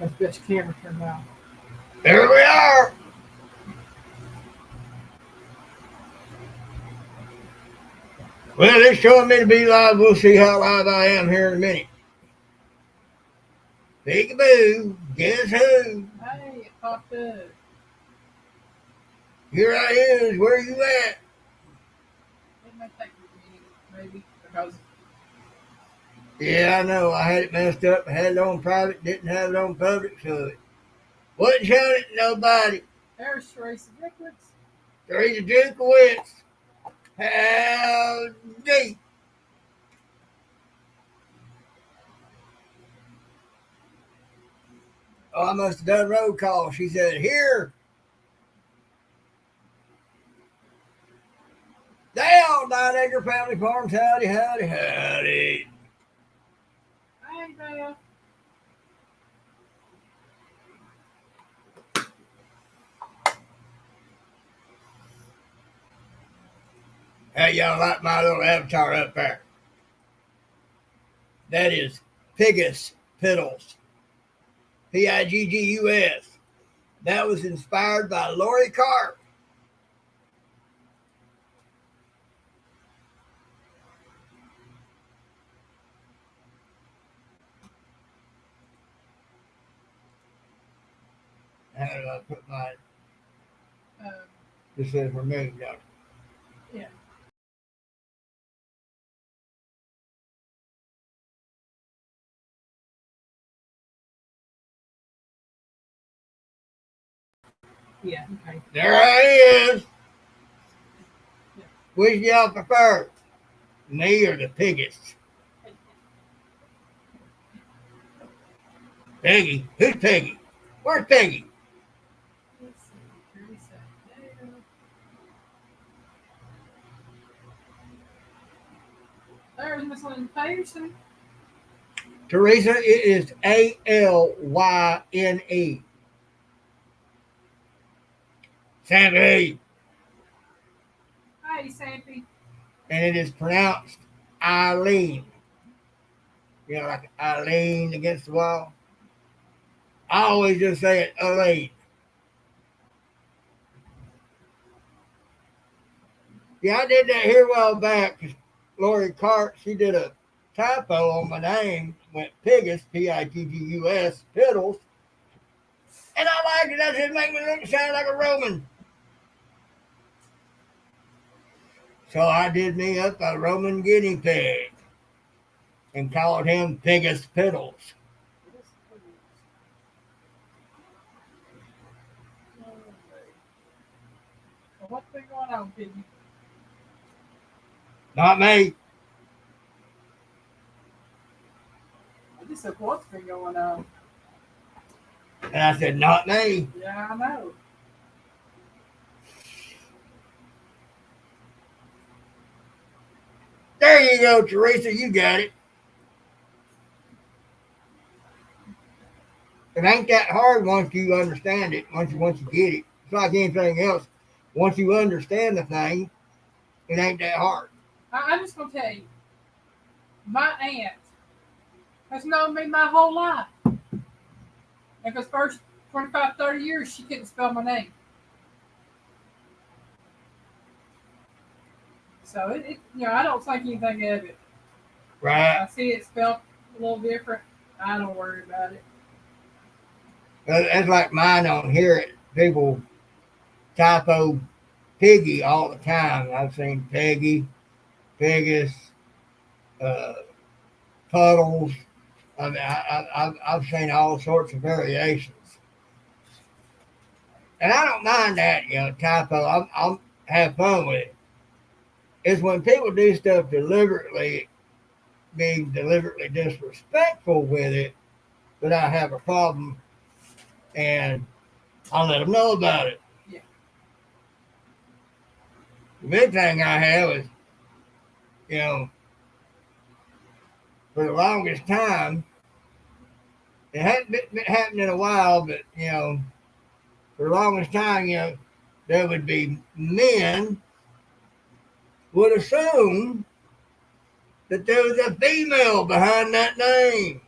That's the best camera turned out. There we are. Well, it's showing me to be live. We'll see how live I am here in a minute. Peekaboo, guess who? Hey, it popped up. Here I is. Where you at? It may take a minute, maybe, because Yeah, I know. I had it messed up. I had it on private, didn't have it on public, so it wasn't showing it to nobody. there's Teresa Liquids. Teresa Jukowitz. Howdy. Oh, I must have done roll call. She said, here. Down, 9 Acre Family Farms. Howdy, howdy, howdy. Hey, Beth. How y'all like my little avatar up there? That is Piggus Piddles. Piggus. That was inspired by Lori Carp. How did I put my? Um, This says remove, doctor. yeah. Yeah, okay. There I is. Yeah. Which y'all prefer? Me or the Piggus? Peggy? Who's Peggy? Where's Peggy? Let's see. Teresa. There's Miss Lynn Peterson. Teresa, it is Alyne. Sandy. Hey, Sappy. And it is pronounced Eileen. You know, like Eileen against the wall. I always just say it Elaine. Yeah, I did that here a while back. Lori Cart, she did a typo on my name. Went Piggus, Piggus, Piddles. And I liked it. That just make me look sound like a Roman. So I did me up a Roman guinea pig and called him Piggus Piddles. Well, what's been going on, Piggy? Not me. I just said, what's been going on? And I said, not me. Yeah, I know. There you go, Teresa. You got it. It ain't that hard once you understand it. Once you get it, it's like anything else. Once you understand the thing, it ain't that hard. I'm just going to tell you, my aunt has known me my whole life. And for the first 25, 30 years, she couldn't spell my name. So, I don't think anything of it. Right? I see it spelled a little different. I don't worry about it. That's like mine on here. People typo Piggy all the time. I've seen Peggy, Piggus, uh, Puddles. I mean, I've seen all sorts of variations. And I don't mind that, typo. I'll have fun with it. It's when people do stuff deliberately, being deliberately disrespectful with it, that I have a problem, and I'll let them know about it. Yeah. The big thing I have is, you know, for the longest time, it hadn't been happening in a while, but, for the longest time, there would be men would assume that there was a female behind that name.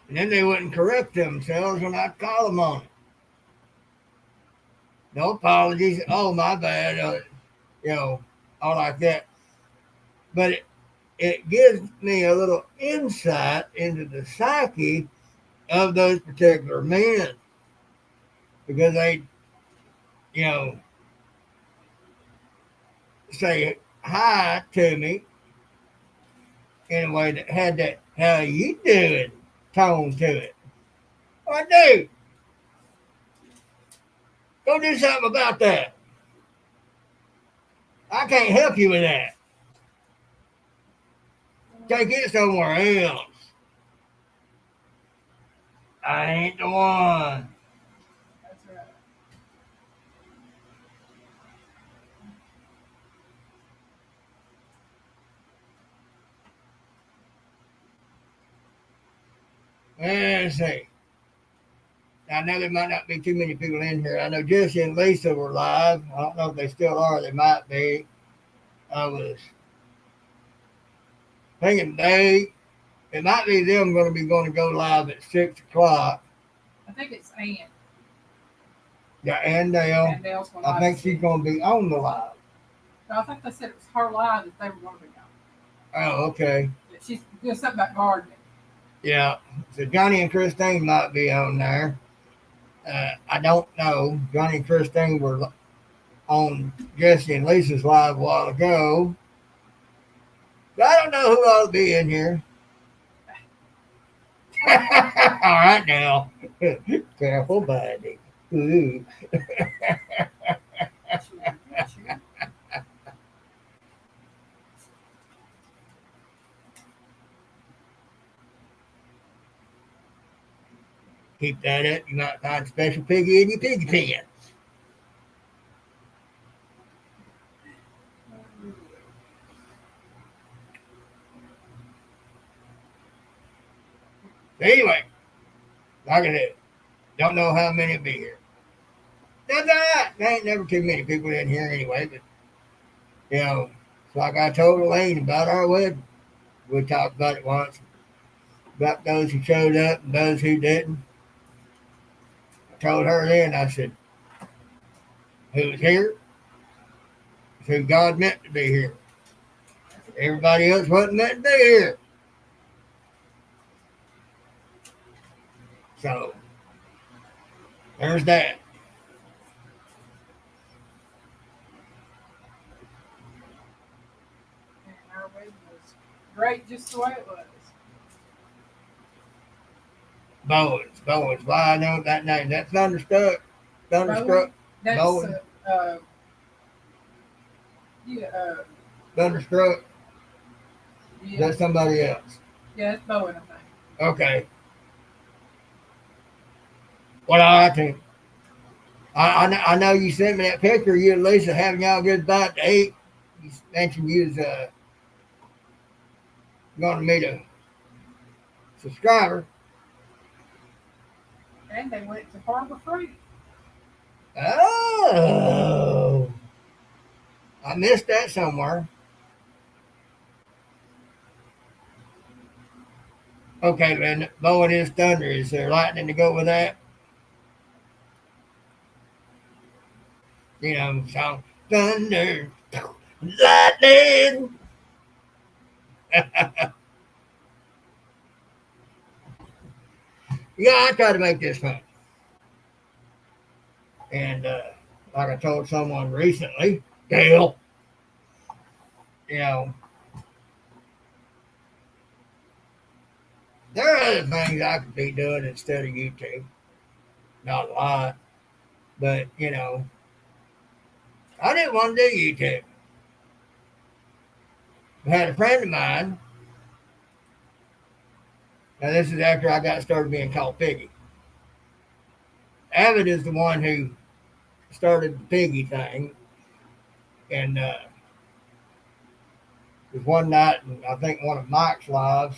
And then they wouldn't correct themselves when I'd call them on it. No apologies. Oh, my bad. All like that. But it gives me a little insight into the psyche of those particular men because they, you know, say hi to me in a way that had that "how you doing" tone to it. Well, dude, go do something about that. I can't help you with that. Take it somewhere else. I ain't the one. That's right. Let's see. I know there might not be too many people in here. I know Jesse and Lisa were live. I don't know if they still are. They might be. I was thinking it might be them going to go live at 6 o'clock. I think it's Ann. Yeah, and Dale. And Dale's one. I think she's going to be on the live. No, I think they said it was her live that they were going to be on. Oh, okay. Yeah, she's doing something about gardening. Yeah. So Johnny and Christine might be on there. I don't know. Johnny and Christine were on Jesse and Lisa's live a while ago. But I don't know who ought to be in here. All right now. Careful, buddy. Ooh. Keep that up. You might find special piggy in your piggy pen. Anyway, like I said, don't know how many will be here. That's all right. There ain't never too many people in here anyway, but it's like I told Elaine about our wedding. We talked about it once. About those who showed up and those who didn't. I told her then, I said, who's here is who God meant to be here. Everybody else wasn't meant to be here. So, there's that. And our wedding was great just the way it was. Bowens. Why I know that name. That's Thunderstruck. Thunderstruck. That's Bowen. yeah, Thunderstruck. yeah, That's somebody else. yeah, it's Bowen, I think. Okay. Well, I think I know you sent me that picture of you and Lisa having y'all good bite to eat. You mentioned you was going to meet a subscriber. And they went to Harbor Freight. Oh, I missed that somewhere. Okay, then Bowen is thunder. Is there lightning to go with that? So thunder, lightning. Yeah, I try to make this fun. And like I told someone recently, Dale, you know, there are other things I could be doing instead of YouTube. Not a lot, but I didn't want to do YouTube. I had a friend of mine. Now this is after I got started being called Piggy. Avid is the one who started the Piggy thing, and it was one night, and I think one of Mike's lives,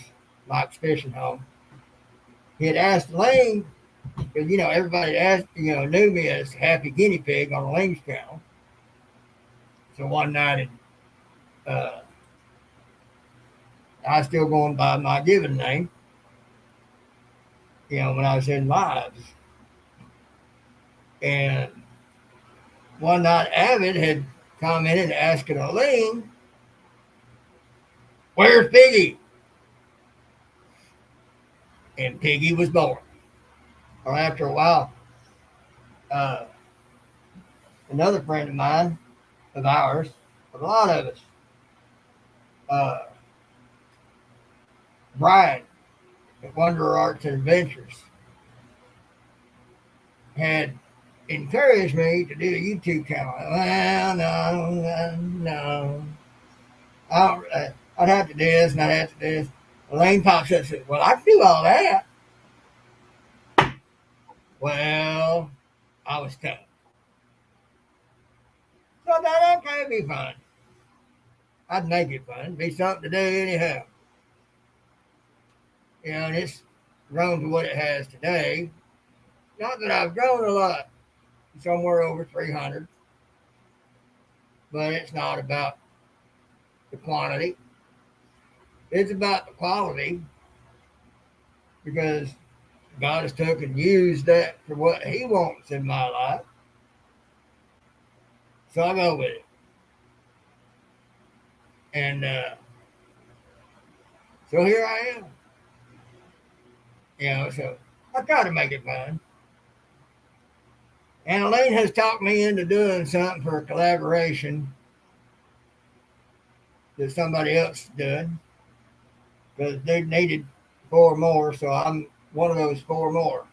Mike's fishing home. He had asked Lane, because everybody asked, knew me as Happy Guinea Pig on the Lane's channel. So one night, I was still going by my given name. when I was in lives. And one night, Avid had commented asking Elaine, "Where's Piggy?" And Piggy was born. Or after a while, uh, another friend of mine, of ours, of a lot of us, uh, Brian at Wonder Arts and Adventures, had encouraged me to do a YouTube channel. Well, no. I'd have to do this and I'd have to do this. Elaine pops up and says, "Well, I can do all that." Well, I was tough. So I thought, okay, it'd be fun. I'd make it fun. It'd be something to do anyhow. And it's grown to what it has today. Not that I've grown a lot, somewhere over 300, but it's not about the quantity. It's about the quality, because God has took and used that for what He wants in my life. So I go with it. And so here I am. So I try to make it fun. And Elaine has talked me into doing something for a collaboration that somebody else did, because they needed 4 more, so I'm one of those 4 more.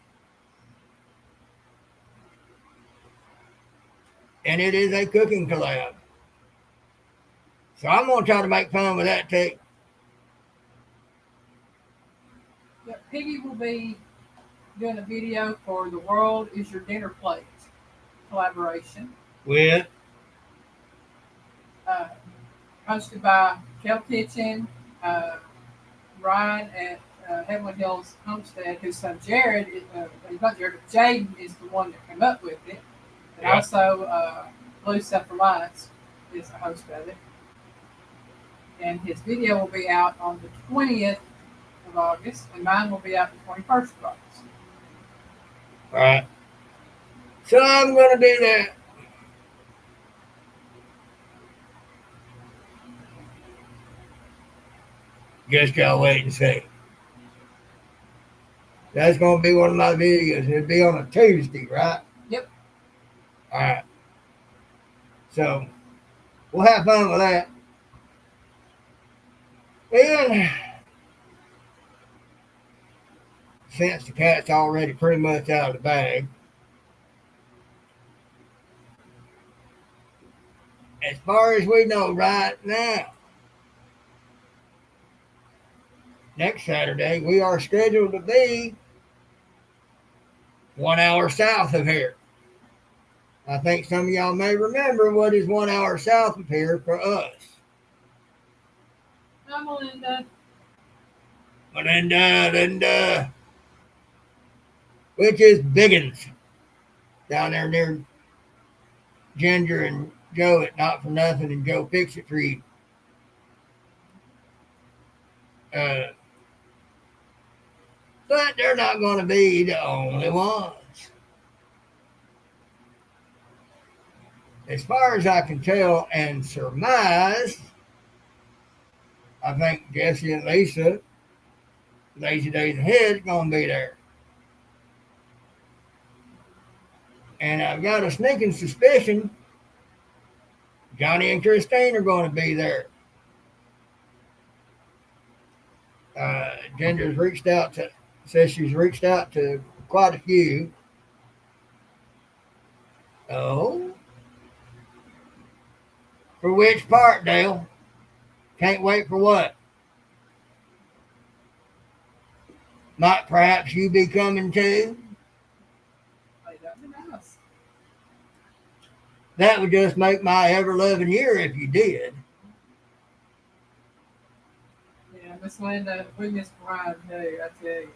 And it is a cooking collab. So I'm going to try to make fun with that too. Yeah, Piggy will be doing a video for The World Is Your Dinner Plate collaboration. With Hosted by Kel Kitchen, Ryan at Heavenly Hills Homestead, whose son Jared, he's not Jared, but Jaden is the one that came up with it. And also Blue Self-Reliance is the host of it. And his video will be out on the 20th of August, and mine will be out the 21st of August. All right. So I'm going to do that. Just gotta wait and see. That's going to be one of my videos. It'll be on a Tuesday, right? Yep. All right. So we'll have fun with that. And since the cat's already pretty much out of the bag, as far as we know right now, next Saturday, we are scheduled to be 1 hour south of here. I think some of y'all may remember what is 1 hour south of here for us. Hi, Melinda. Linda, which is Biggins, down there near Ginger and Joe at Not For Nothing, and Joe Fix It For You. But they're not going to be the only ones. As far as I can tell and surmise, I think Jesse and Lisa, Lazy Days Ahead, is going to be there. And I've got a sneaking suspicion Johnny and Christine are going to be there. Ginger's says she's reached out to quite a few. Oh. For which part, Dale? Can't wait for what? Might perhaps you be coming too? That'd be nice. That would just make my ever-loving year if you did. Yeah, Miss Linda, we miss Brian too, I tell you.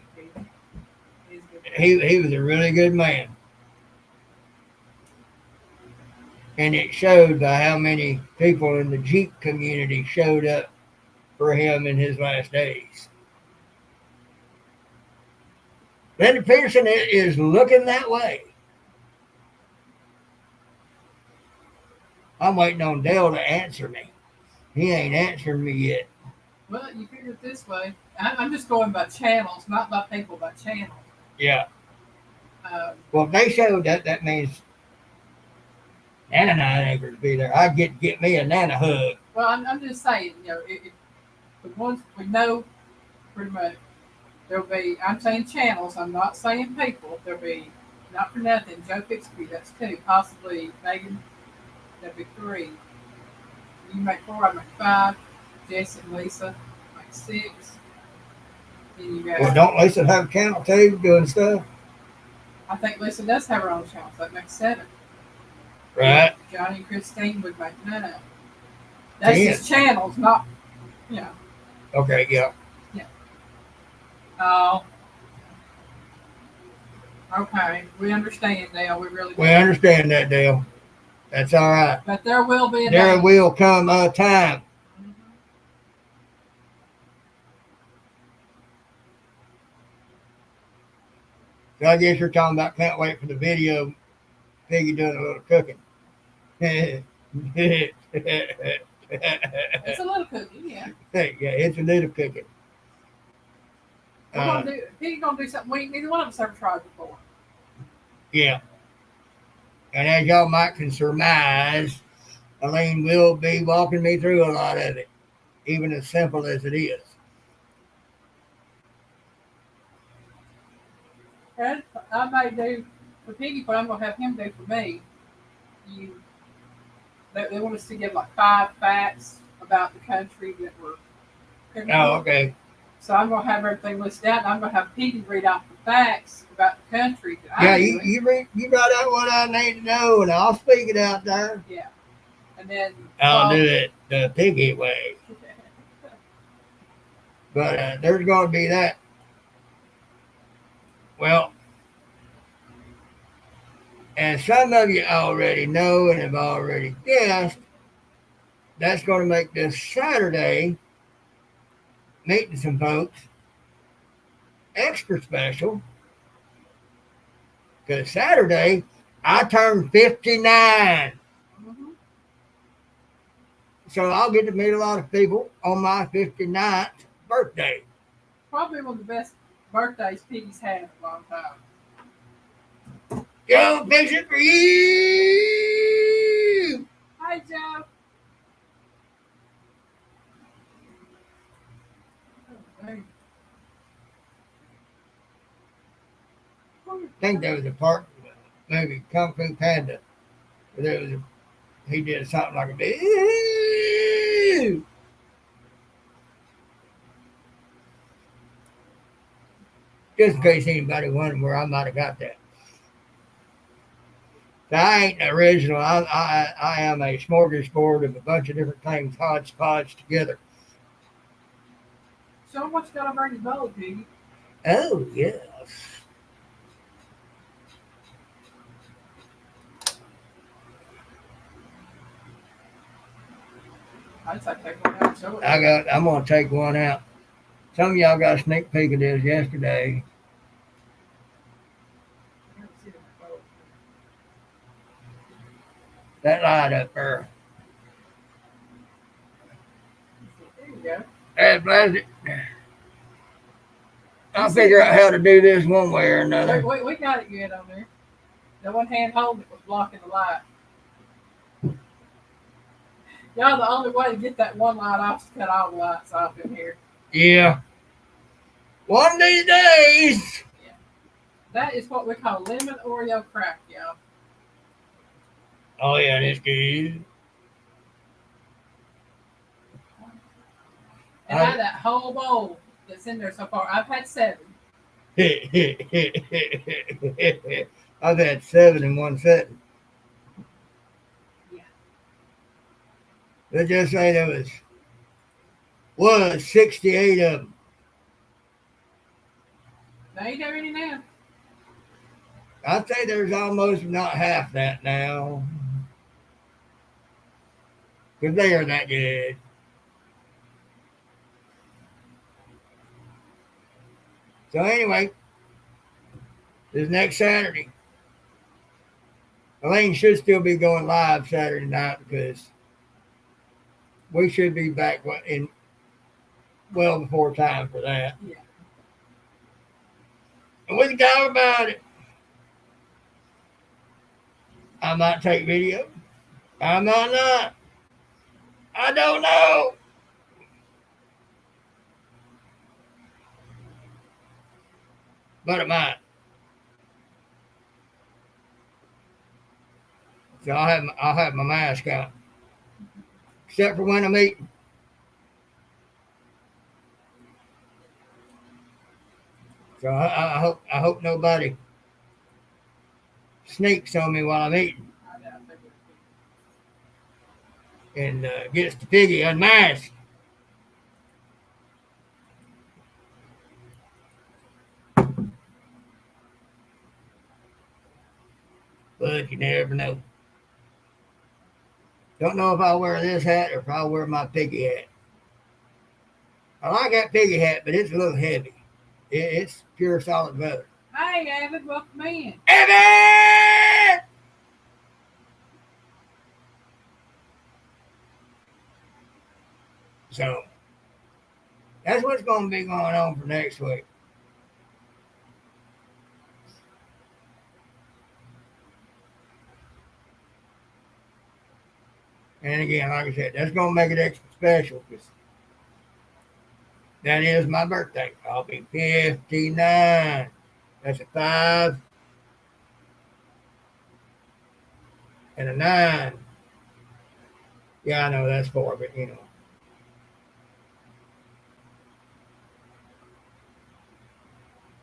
He's good. He was a really good man. And it showed by how many people in the Jeep community showed up for him in his last days. Linda Peterson is looking that way. I'm waiting on Dale to answer me. He ain't answering me yet. Well, you figure it this way. I'm just going by channels, not by people, by channel. Yeah. Um, Well, if they showed that, that means Nana Nine Acres be there. I'd get me a Nana hug. well, I'm just saying, the ones we know pretty much, there'll be, I'm saying channels, I'm not saying people. There'll be, not for nothing, Joe Bixby, that's two, possibly Megan, that'd be three. You make four, I make five. Jess and Lisa make six. Then you Well, got, don't Lisa have a channel too, doing stuff? I think Lisa does have her own channel, so that makes seven. Right. Johnny and Christine would make nine. That's 10. just channels, not, you know. Okay, yeah. Yeah. Oh, okay. We understand, Dale. We really do. We understand that, Dale. That's all right. But there will be a There day. will come a time. Mhm. So I guess you're talking about can't wait for the video. Piggy doing a little cooking. Yeah, It's a little cookie, yeah. it's a little cooking. We're gonna do. He's gonna do something we neither one of us ever tried before. Yeah. And as y'all might can surmise, Elaine will be walking me through a lot of it, even as simple as it is. And I may do for Piggy, but I'm gonna have him do for me. You, they want us to give like 5 facts about the country that we're. Oh, okay. So I'm gonna have everything listed out, and I'm gonna have Piggy read off the facts about the country that Yeah, I'm you doing. you write out what I need to know, and I'll speak it out there. Yeah, and then I'll do it the Piggy way. But there's going to be that. Well, as some of you already know and have already guessed, that's going to make this Saturday meeting some folks extra special. Because Saturday, I turned 59. Mhm. So I'll get to meet a lot of people on my 59th birthday. Probably one of the best birthdays Piggy's had in a long time. Joe, fix it for you! Hi, Joe. Hey. I think there was a part maybe Kung Fu Panda where there was he did something like a big. Just in case anybody wondered where I might have got that. So I ain't original. I am a smorgasbord of a bunch of different things hodgepodge together. Show them what you got over in your bowl, Piggy. Oh yes. I'd say take one out and show it. I'm gonna take one out. Some of y'all got a sneak peek of this yesterday. I can't see it in the bowl. That light up there. There you go. That plastic. I'll figure out how to do this one way or another. We got it good on there. The one hand holding it was blocking the light. Y'all, the only way to get that one light off is to cut all the lights off in here. Yeah. One of these days. Yeah. That is what we call lemon Oreo crack, y'all. Oh yeah, that's good. And out of that whole bowl that's in there so far, I've had 7. I've had 7 in one setting. Yeah. Let's just say there was 68 of them. Now you have any now. I'd say there's almost not half that now. Because they are that good. So anyway, This next Saturday. Elaine should still be going live Saturday night because we should be back in well before time for that. Yeah. And we can talk about it. I might take video. I might not. I don't know. But I might. So I'll have my mask on. Except for when I'm eating. So I hope nobody sneaks on me while I'm eating I doubt they and gets the piggy unmasked. But you never know. Don't know if I'll wear this hat or if I'll wear my piggy hat. I like that piggy hat, but it's a little heavy. It's pure solid leather. Hey, Evan, welcome in. Evan! So that's what's going to be going on for next week. And again, like I said, that's going to make it extra special because that is my birthday. I'll be 59. That's a 5 and a 9. Yeah, I know that's 4, but you know.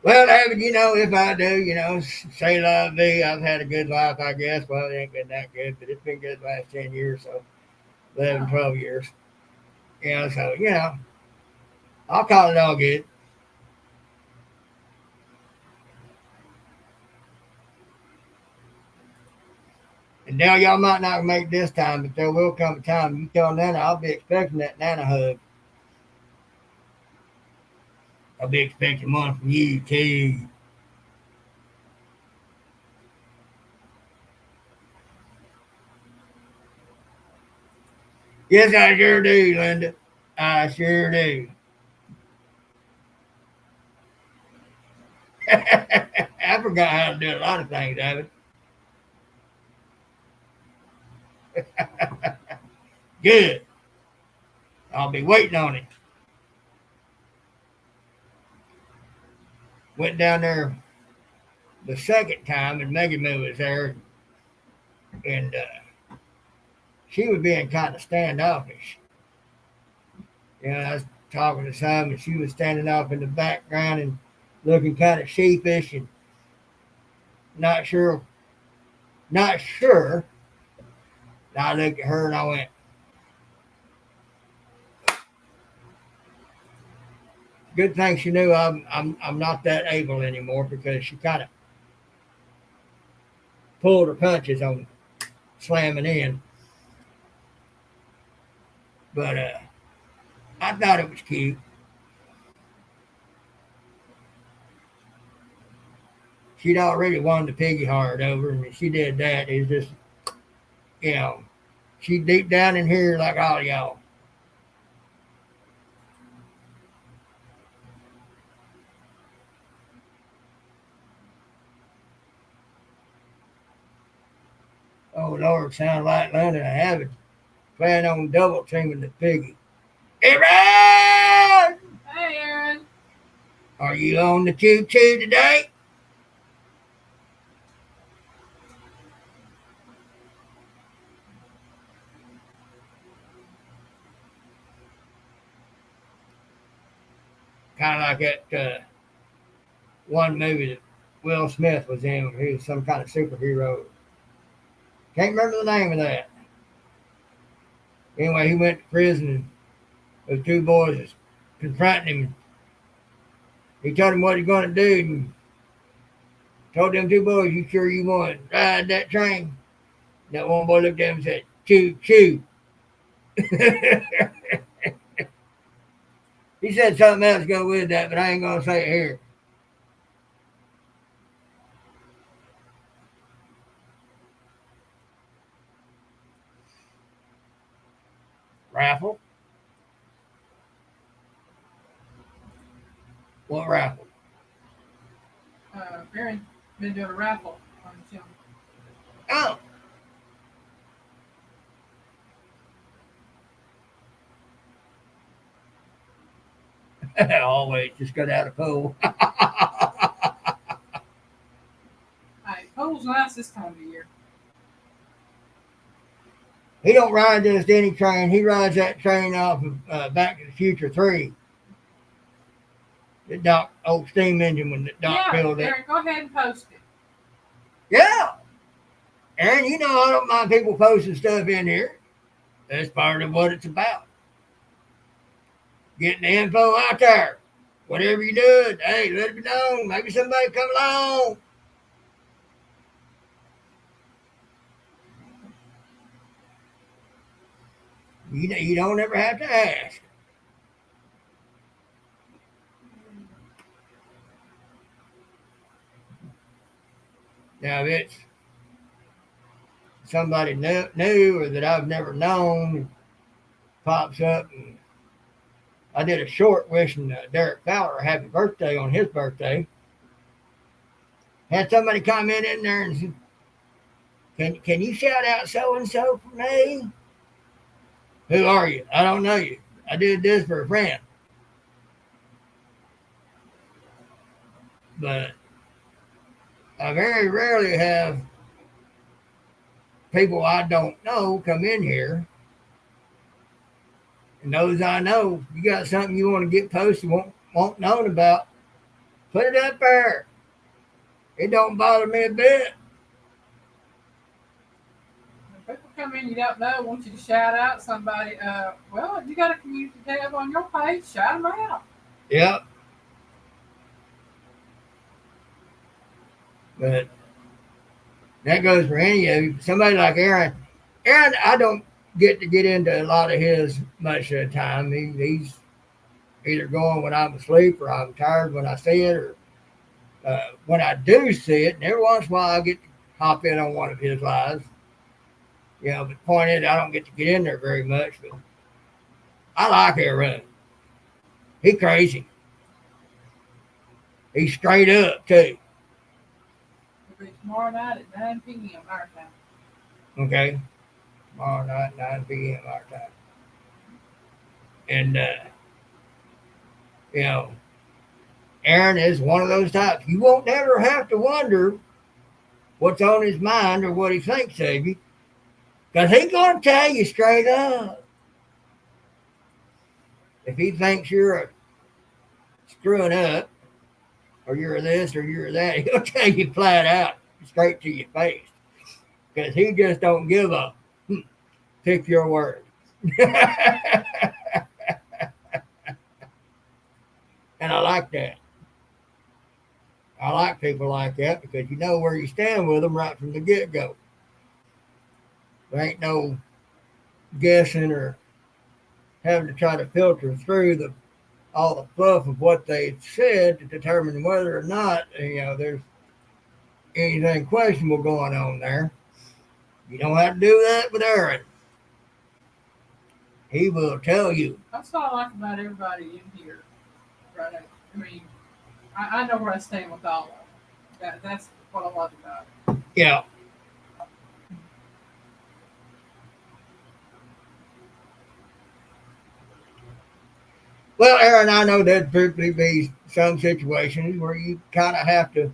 Well, David, if I do, say la vie, I've had a good life, I guess. Well, it ain't been that good, but it's been good the last 10 years, so 11, 12 years. So, I'll call it all good. And now y'all might not make this time, but there will come a time. You tell Nana, I'll be expecting that Nana hug. I'll be expecting one from you, too. Yes, I sure do, Linda. I sure do. I forgot how to do a lot of things, David. Good. I'll be waiting on it. Went down there the second time, and Megan Moo was there, and she was being kind of standoffish. I was talking to some, and she was standing off in the background and looking kind of sheepish and not sure. Not sure. And I looked at her and I went, "Good thing she knew I'm not that able anymore because she kind of pulled her punches on slamming in." But I thought it was cute. She'd already won the piggy hard over, and she did that. It's just, you know, she deep down in here like all y'all. Oh Lord, sound like London. I have it. Plan on double teaming the piggy. Aaron! Hey, Aaron. Are you on the choo-choo today? Kind of like that one movie that Will Smith was in. He was some kind of superhero. Can't remember the name of that. Anyway, he went to prison, and those two boys was confronting him. He told him what he's going to do, and told them two boys, "You sure you want to ride that train?" That one boy looked at him and said, "Choo choo." He said something else to go with that, but I ain't going to say it here. Raffle? What raffle? Aaron been doing a raffle on the channel. Oh, always just got out of pool. Hey, pool's nice this time of year. He don't ride this Denny train. He rides that train off of Back to the Future 3. The Doc old steam engine when the Doc Yeah, built it. Aaron, go ahead and post it. Yeah. Aaron, you know I don't mind people posting stuff in here. That's part of what it's about. Getting the info out there. Whatever you do, hey, let it be known. Maybe somebody come along. You don't ever have to ask. Now, if it's somebody new or that I've never known pops up, and I did a short wishing Derek Fowler a happy birthday on his birthday. Had somebody comment in there and said, can you shout out so and so for me? Who are you? I don't know you. I did this for a friend. But I very rarely have people I don't know come in here. And those I know, you got something you want to get posted, want known about, put it up there. It don't bother me a bit. If people come in you don't know, want you to shout out somebody. Well, if you got a community tab on your page, shout them out. Yep. But that goes for any of you. Somebody like Aaron. Aaron, I don't get into a lot of his much of the time. He's either going when I'm asleep or I'm tired when I see it, or when I do see it. And every once in a while I get to hop in on one of his lives. You know, but the point is I don't get to get in there very much. But I like Aaron. He crazy. He's straight up too. It'll be tomorrow night at 9 p.m. our time. Okay. Tomorrow night, 9 p.m. our time. And you know, Aaron is one of those types. You won't never have to wonder what's on his mind or what he thinks of you, because he's going to tell you straight up. If he thinks you're screwing up, or you're this, or you're that, he'll tell you flat out, straight to your face, because he just don't give a pick your word. And I like that. I like people like that because you know where you stand with them right from the get go. There ain't no guessing or having to try to filter through all the fluff of what they said to determine whether or not there's anything questionable going on there. You don't have to do that with Aaron. He will tell you. That's what I like about everybody in here. Right? I mean, I know where I stand with all of them. That's what I love about it. Yeah. Well, Aaron, I know there'd probably be some situations where you kind of have to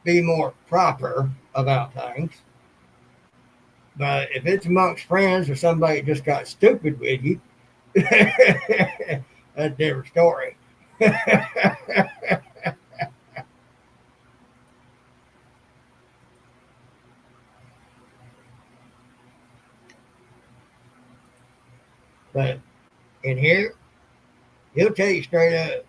be more proper about things. But if it's amongst friends or somebody just got stupid with you, that's a different story. But in here, he'll tell you straight up.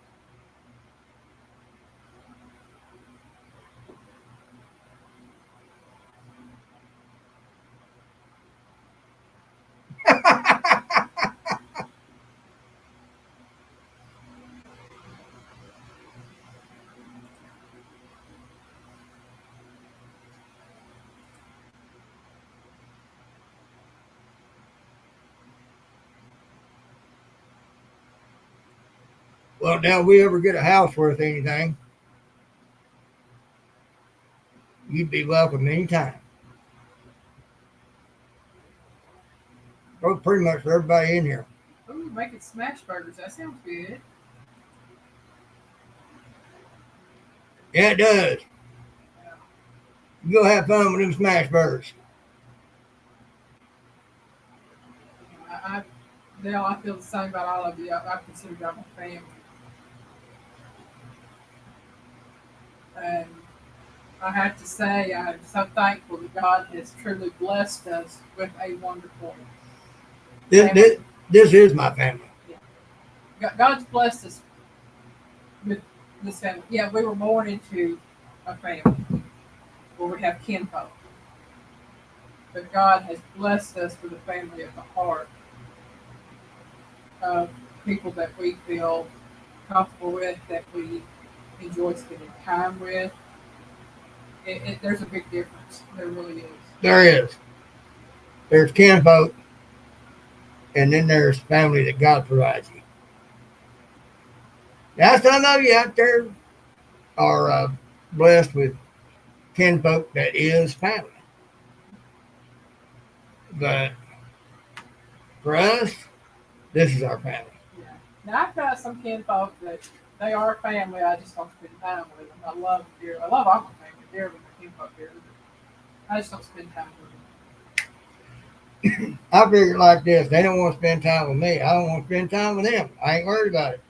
Well, now we ever get a house worth anything, you'd be welcome anytime. Well, pretty much for everybody in here. Ooh, making smash burgers. That sounds good. Yeah, it does. Yeah. You go have fun with them smash burgers. I, Dale, I feel the same about all of you. I consider y'all my family. And I have to say, I'm so thankful that God has truly blessed us with a wonderful This, family. this, this is my family. Yeah. God's blessed us with this family. Yeah, we were born into a family where we have kinfolk. But God has blessed us with a family of the heart of people that we feel comfortable with, that we enjoy spending time with. There's a big difference. There really is. There is. There's kinfolk, and then there's family that God provides you. Now, some of you out there are blessed with kinfolk that is family. But for us, this is our family. Yeah. Now I've got some kinfolk that they are family. I just don't spend time with them. I love them dearly. I love all my family dearly. My kinfolk dearly. But I just don't spend time with them. I figure like this: they don't want to spend time with me. I don't want to spend time with them. I ain't worried about it.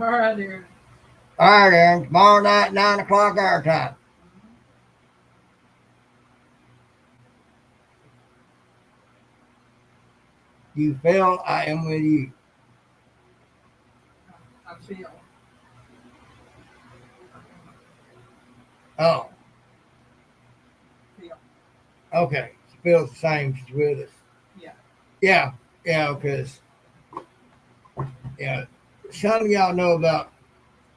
All right, dear. All right, Aaron. Tomorrow night, 9 o'clock our time. You feel I am with you. I feel. Oh, Feel. okay. She feels the same. She's with us. Yeah. Yeah, yeah. Because yeah, some of y'all know about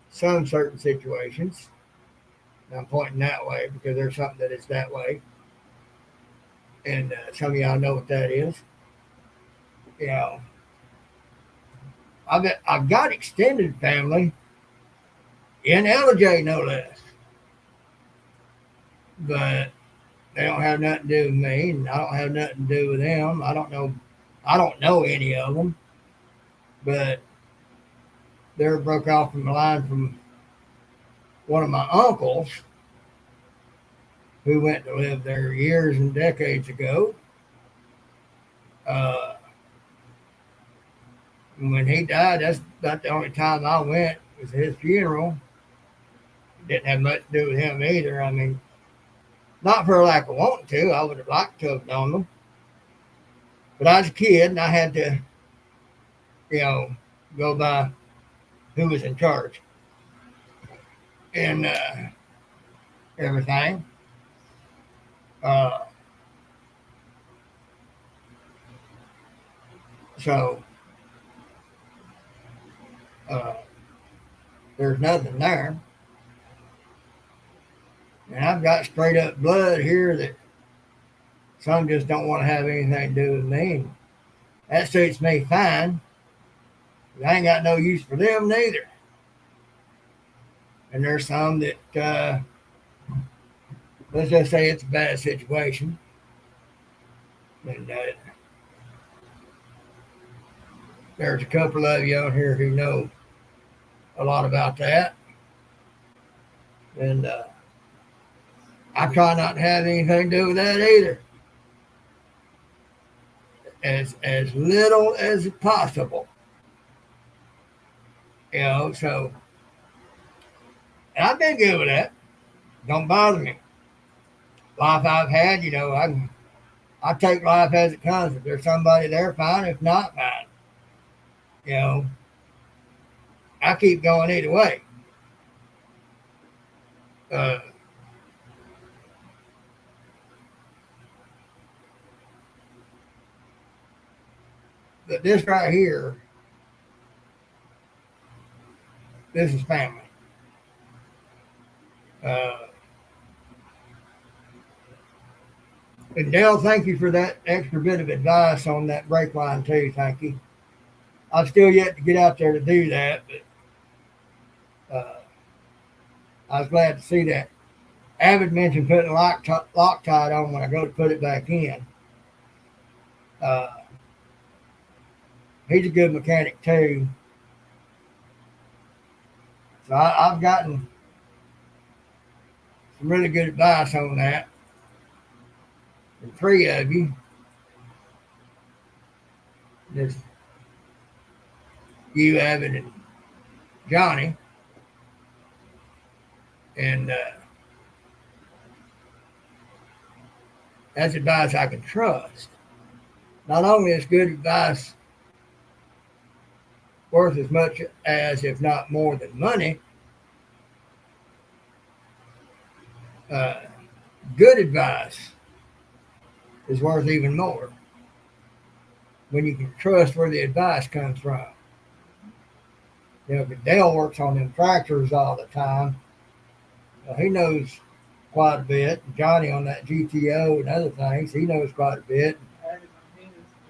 some certain situations. And I'm pointing that way because there's something that is that way, and some of y'all know what that is. You know, I've got extended family in LJ, no less, but they don't have nothing to do with me, and I don't have nothing to do with them. I don't know any of them, but they're broke off from the line from one of my uncles who went to live there years and decades ago. Uh, and when he died, that's about the only time I went was his funeral. Didn't have much to do with him either. I mean, not for lack of wanting to. I would have liked to have known them, but I was a kid and I had to, you know, go by who was in charge and everything. Uh, so uh, there's nothing there. And I've got straight up blood here that some just don't want to have anything to do with me. And that suits me fine. I ain't got no use for them neither. And there's some that, let's just say it's a bad situation. And there's a couple of you out here who know a lot about that. And I try not to have anything to do with that either. As little as possible. You know, so and I've been good with that. Don't bother me. Life I've had, I take life as it comes. If there's somebody there, fine. If not, fine. You know, I keep going either way. Uh, but this right here, this is family. Uh, and Dale, thank you for that extra bit of advice on that brake line too. Thank you. I've still yet to get out there to do that, but I was glad to see that. Avid mentioned putting Loctite on when I go to put it back in. Uh, he's a good mechanic too. So I've gotten some really good advice on that from three of you. There's you, Avid, and Johnny. And that's advice I can trust. Not only is good advice worth as much as, if not more than money, uh, good advice is worth even more when you can trust where the advice comes from. You know, Dale works on them tractors all the time. He knows quite a bit. Johnny on that GTO and other things, he knows quite a bit.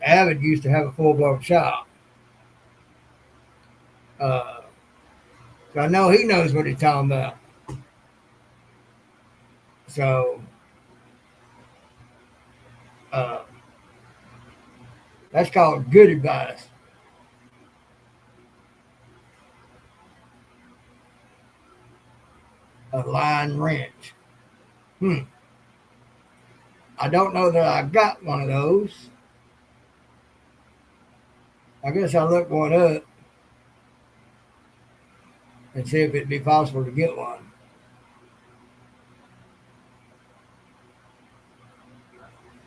Avid used to have a full-blown shop. So I know he knows what he's talking about. So uh, that's called good advice. A line wrench. I don't know that I got one of those. I guess I'll look one up and see if it'd be possible to get one.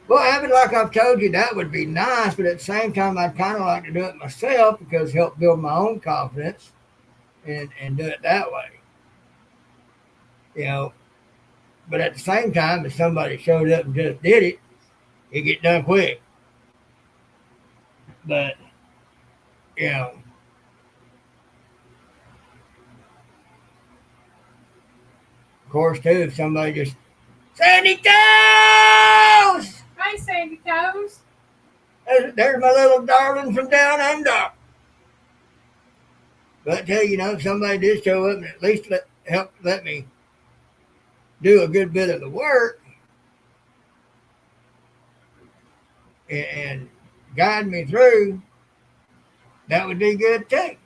Well, Avid, like I've told you, that would be nice, but at the same time, I'd kind of like to do it myself because it help build my own confidence and do it that way. You know, but at the same time, if somebody showed up and just did it, it get done quick. But, you know, of course, too, if somebody just, Sandy Toes! Hi, Sandy Toes. There's my little darling from down under. But I tell you, if somebody did show up and at least let me do a good bit of the work and guide me through, that would be good too.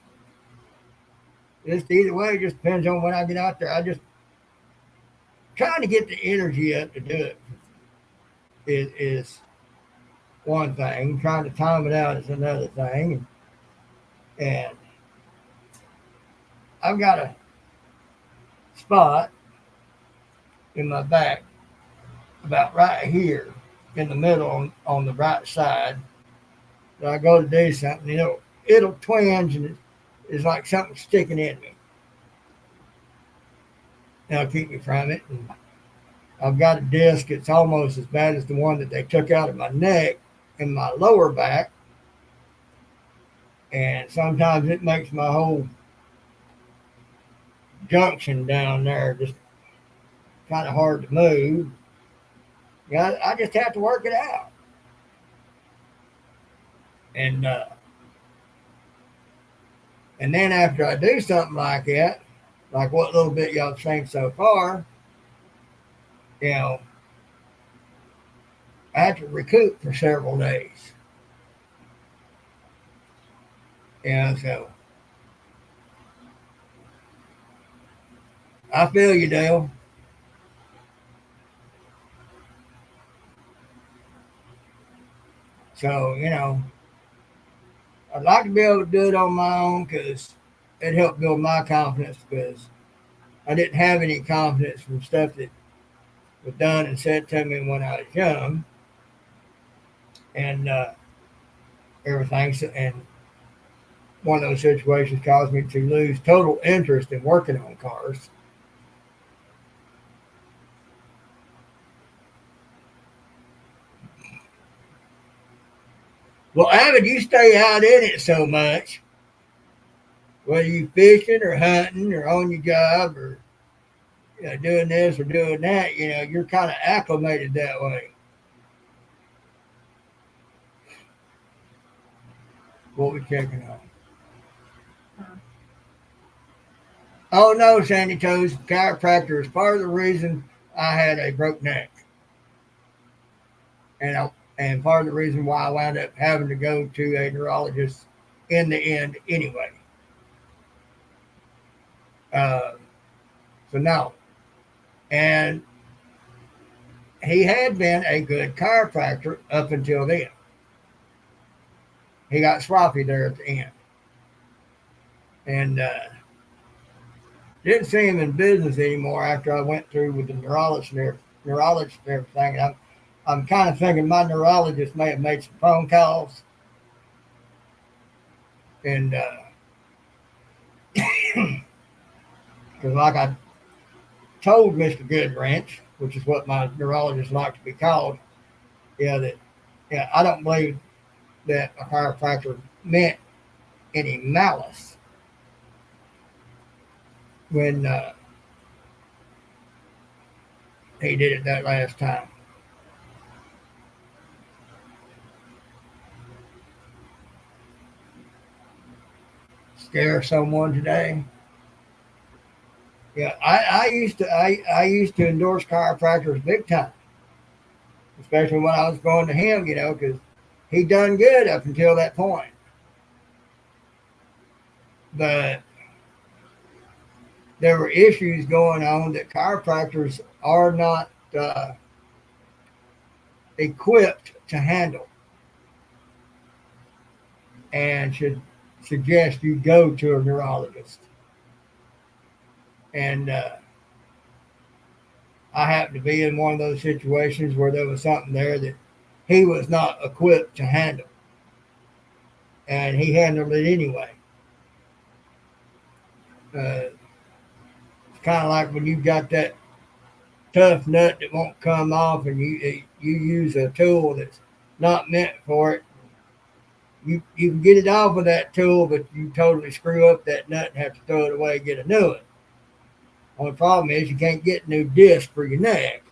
Just either way, it just depends on when I get out there. I just trying to get the energy up to do it is one thing. Trying to time it out is another thing. And I've got a spot in my back about right here in the middle on the right side that I go to do something, it'll twinge and it's like something sticking in me. That'll keep me from it. And I've got a disc. It's almost as bad as the one that they took out of my neck in my lower back. And sometimes it makes my whole junction down there just kind of hard to move. I just have to work it out. And then after I do something like that, like what little bit y'all seen so far, I have to recoup for several days. So I feel you, Dale. So, I'd like to be able to do it on my own because it helped build my confidence because I didn't have any confidence from stuff that was done and said to me when I was young and everything. So, and one of those situations caused me to lose total interest in working on cars. Well, Avid, you stay out in it so much, whether you fishing or hunting or on your job or doing this or doing that, you're kind of acclimated that way. What we checking on? Oh no, Sandy Toes, chiropractor is part of the reason I had a broke neck, and part of the reason why I wound up having to go to a neurologist in the end anyway. Uh, so no, and he had been a good chiropractor up until then. He got sloppy there at the end, and didn't see him in business anymore after I went through with the neurologist and everything. And I'm kind of thinking my neurologist may have made some phone calls, and because like I told Mr. Goodwrench, which is what my neurologist likes to be called, yeah, that yeah, I don't believe that a chiropractor meant any malice when he did it that last time. Scare someone today. Yeah, I used to endorse chiropractors big time, especially when I was going to him, because he done good up until that point. But there were issues going on that chiropractors are not equipped to handle, and should suggest you go to a neurologist. And I happened to be in one of those situations where there was something there that he was not equipped to handle, and he handled it anyway. It's kind of like when you got that tough nut that won't come off, and you use a tool that's not meant for it. You can get it off with that tool, but you totally screw up that nut and have to throw it away and get a new one. Only problem is you can't get a new disc for your neck.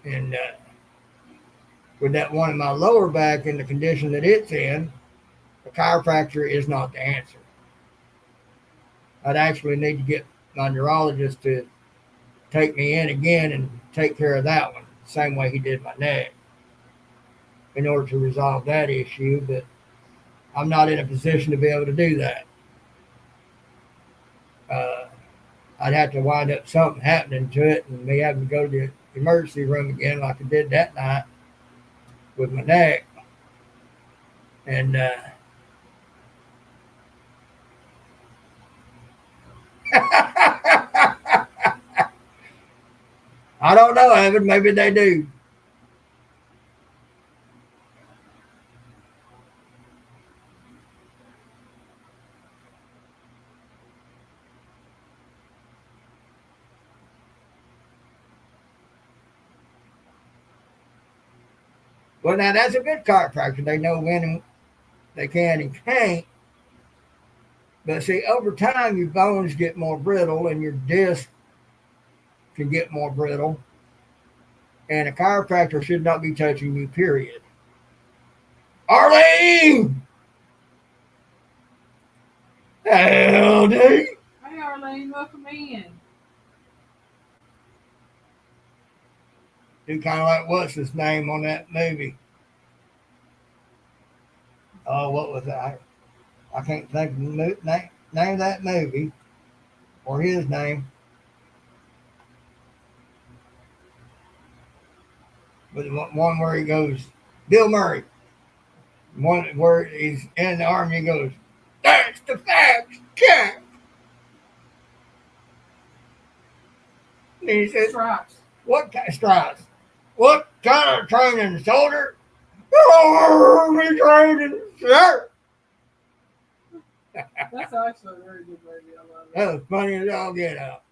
And with that one in my lower back in the condition that it's in, a chiropractor is not the answer. I'd actually need to get my neurologist to take me in again and take care of that one, the same way he did my neck, in order to resolve that issue. But I'm not in a position to be able to do that. Uh, I'd have to wind up something happening to it and me having to go to the emergency room again, like I did that night with my neck. And I don't know, Evan. Maybe they do. Well, now that's a good chiropractor. They know when they can and can't. But see, over time, your bones get more brittle and your disc can get more brittle. And a chiropractor should not be touching you, period. Arlene! Howdy! Hey, Arlene, welcome in. Do kind of like what's his name on that movie? Oh, what was that? I can't think of the name of that movie or his name. But the one where he goes, Bill Murray. One where he's in the army, he goes, "That's the facts, Jack." And he says, Stripes. "What kind of stripes? What kind of training, soldier?" "Army training, sir." That's actually a very good movie. I love it. That was funny as all get out.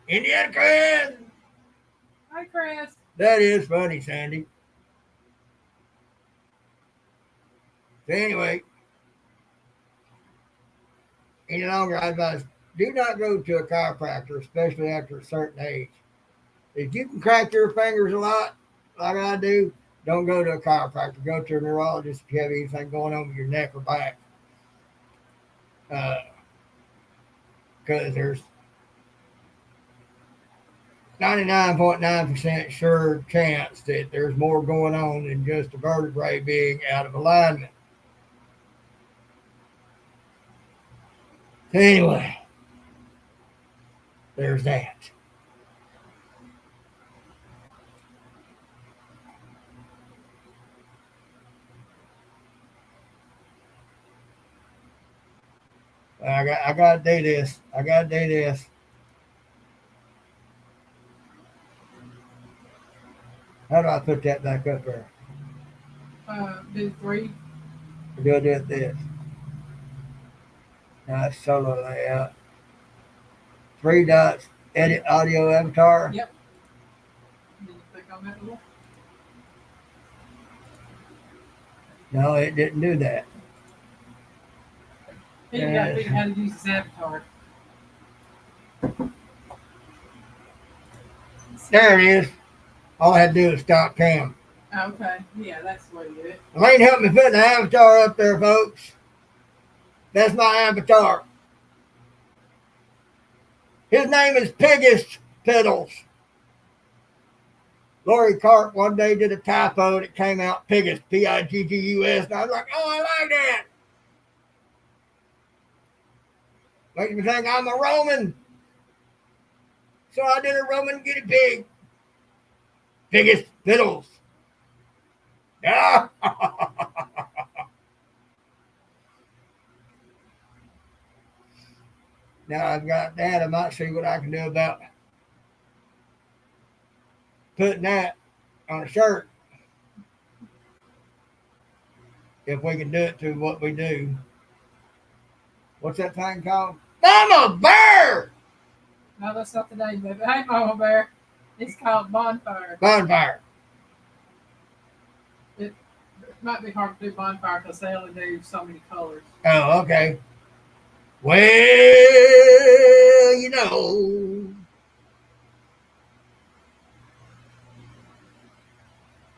Indian Queen. Hi, Chris. That is funny, Sandy. So anyway, any longer, I advise do not go to a chiropractor, especially after a certain age. If you can crack your fingers a lot, like I do, don't go to a chiropractor. Go to a neurologist if you have anything going on with your neck or back. Because there's 99.9% sure chance that there's more going on than just a vertebrae being out of alignment. Anyway, there's that. I gotta do this. I gotta do this. How do I put that back up there? Do three. Do I do it this? No, that's solo layout. Three dots. Edit audio avatar. Yep. Did you click on that little? No, it didn't do that. He got to figure out how to use his avatar. There it is. All I had to do was stop cam. Okay. Yeah, that's the way to do it. Elaine helped me put the avatar up there, folks. That's my avatar. His name is Piggy Pedals. Lori Carp one day did a typo and it came out Piggus, Piggus. And I was like, oh, I like that. Makes me think I'm a Roman. So I did a Roman guinea pig. Piggus Fiddles. Yeah. Now I've got that. I might see what I can do about putting that on a shirt. If we can do it to what we do. What's that thing called? Mama Bear! No, that's not the name of it. Hey, Mama Bear. It's called Bonfire. Bonfire. It might be hard to do Bonfire because they only do so many colors. Oh, okay. Well, you know.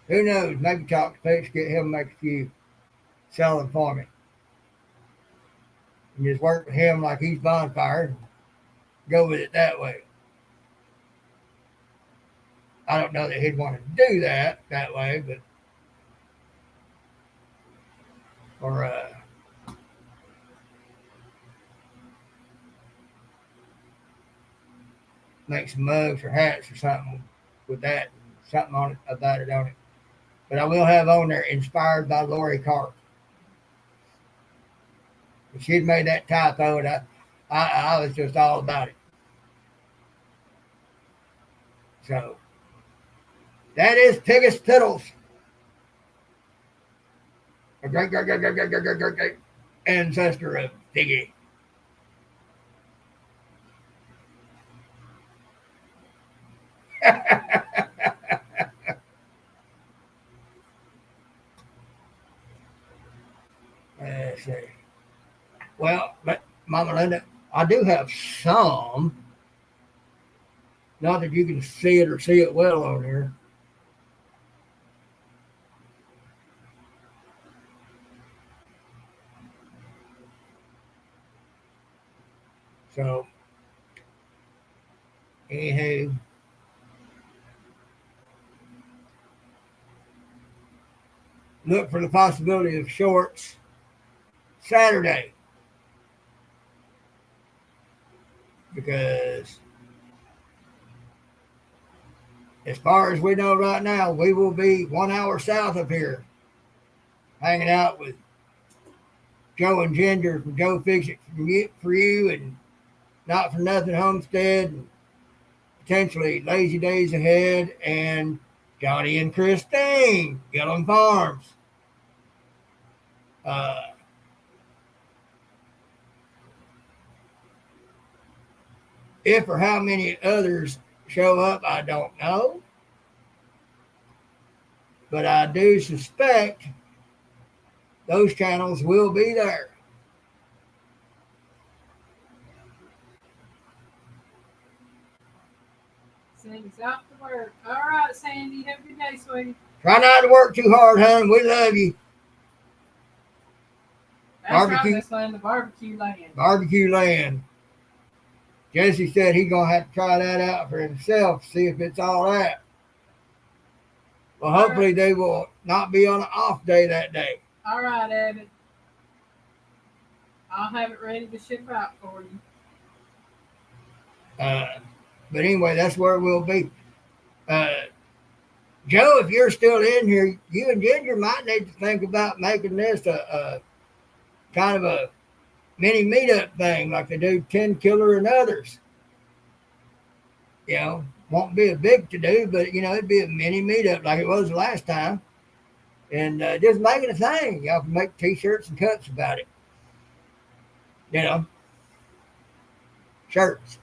Who knows? Maybe talk to Pitch, get him to make a few, sell them for me. And just work with him like he's Bonfire. Go with it that way. I don't know that he'd want to do that way, but or make some mugs or hats or something with that, something on it about it on it. But I will have on there inspired by Lori Carp. She'd made that typo, and I was just all about it. So that is Piggus Piddles. A great ancestor of Piggy. Let's see. Well, but Mama Linda, I do have some. Not that you can see it or see it well on here. So, anywho, look for the possibility of shorts Saturday. Because as far as we know right now, we will be 1 hour south of here, hanging out with Joe and Ginger from Joe Fix It for you and Not for Nothing Homestead, and potentially Lazy Days Ahead, and Johnny and Christine, Gillum Farms. If or how many others show up, I don't know. but I do suspect those channels will be there. Sandy's off to work. All right, Sandy. Have a good day, sweetie. Try not to work too hard, hon. We love you. That's right, Barbecue, Miss Lynn, the barbecue land. barbecue land. Jesse said he's gonna have to try that out for himself, see if it's all that. Well, All right, hopefully they will not be on an off day that day. all right, Evan. I'll have it ready to ship out for you. Uh, but anyway, that's where we'll be. Uh, Joe, if you're still in here, you and Ginger might need to think about making this a kind of a mini meetup thing like they do 10 Killer and others. You know, won't be a big to do, but it'd be a mini meetup like it was last time. And just make it a thing. Y'all can make t-shirts and cups about it. You know, shirts.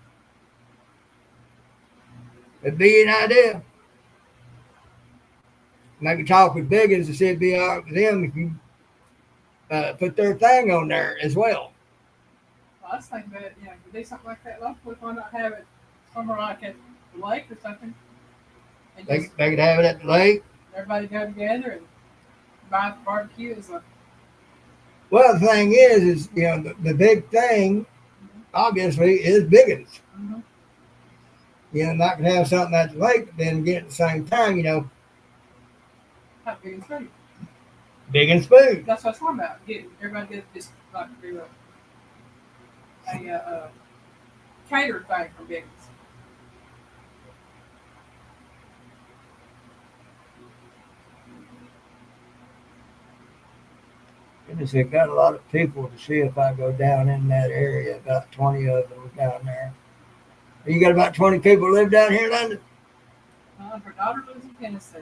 It'd be an idea. Maybe talk with Biggins and see if it'd be all right with them if you put their thing on there as well. Well, I was thinking that, to do something like that locally, why not have it somewhere like at the lake or something? And They, just they could have it at the lake. everybody go together and buy the barbecue as a. Well, the thing is the big thing, obviously, is Biggins. Mm-hmm. Not gonna have something at the lake, but then again at the same time, How big and food. Biggins food. That's what I'm talking about. Everybody get just like do a catered thing from Biggins. Goodness, it got a lot of people to see if I go down in that area. About 20 of them down there. You got about 20 people live down here in London? Her daughter lives in Tennessee.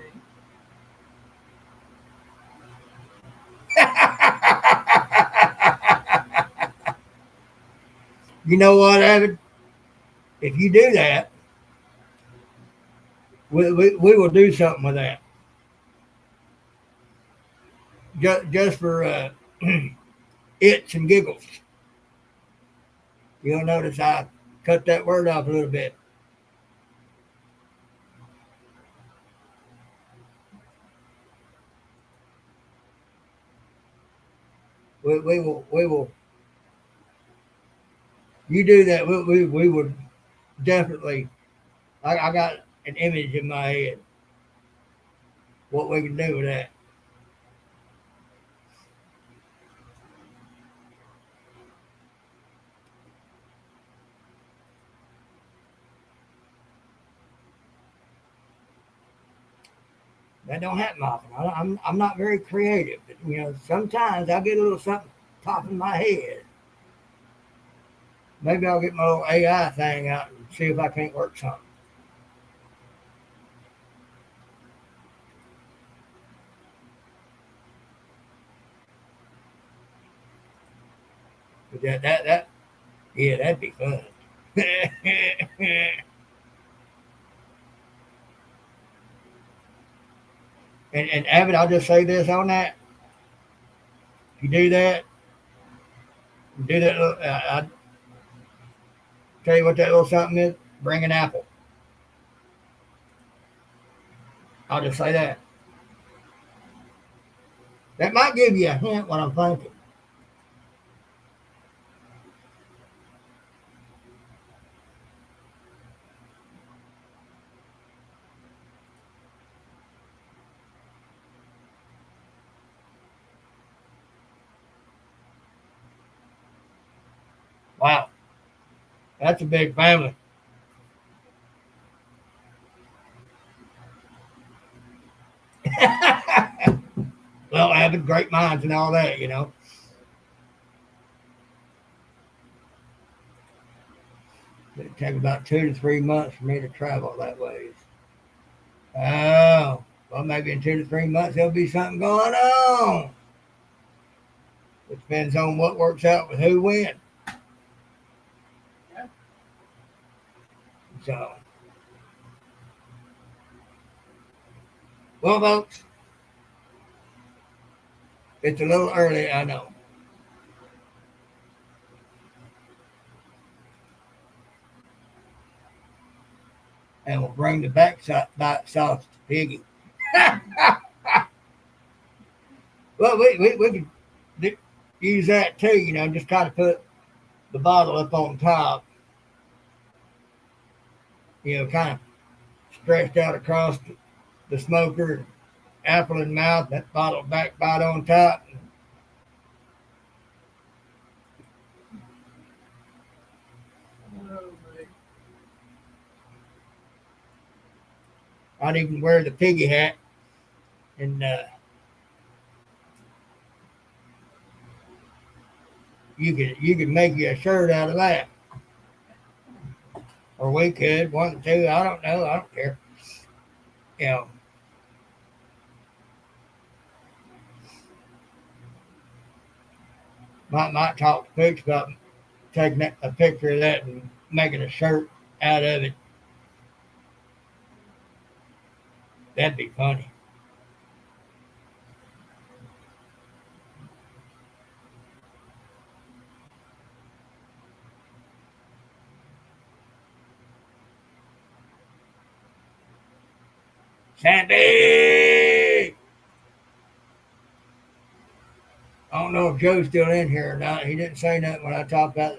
You know what, Evan? If you do that, we will do something with that. Just for its and giggles. You'll notice I cut that word off a little bit. We will. You do that, we would definitely. I got an image in my head. What we can do with that. That don't happen often. I'm not very creative, but sometimes I get a little something pop in my head. Maybe I'll get my little AI thing out and see if I can't work something. But yeah, that'd be fun. and Abbott, I'll just say this on that. If you do that. Little, I tell you what that little something is. Bring an apple. I'll just say that. That might give you a hint what I'm thinking. Wow, that's a big family. Well, having great minds and all that. It'd take about 2 to 3 months for me to travel that way. Oh, well, maybe in 2 to 3 months there'll be something going on. It depends on what works out with who wins. Yeah. So, well, folks, It's a little early, I know. And we'll bring the back sauce to Piggy. Well, we could use that too, just kind of put the bottle up on top, kind of stretched out across the smoker, apple in mouth, that bottle back bite on top. Oh, I'd even wear the piggy hat, and you could make you a shirt out of that, or we could one or two. I don't know. I don't care. You know, might talk to Pooch about taking a picture of that and making a shirt out of it. That'd be funny. Sandy! I don't know if Joe's still in here or not. He didn't say nothing when I talked about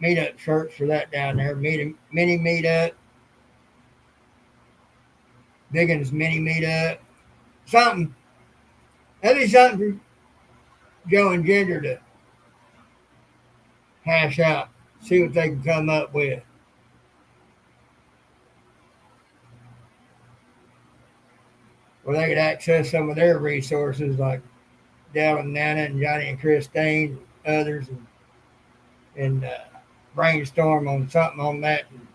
meetup shirts for that down there. Mini meetup, Biggins mini meetup, something. That'd be something for Joe and Ginger to hash out, see what they can come up with. Where they could access some of their resources like Dell and Nana and Johnny and Christine and others and brainstorm on something on that and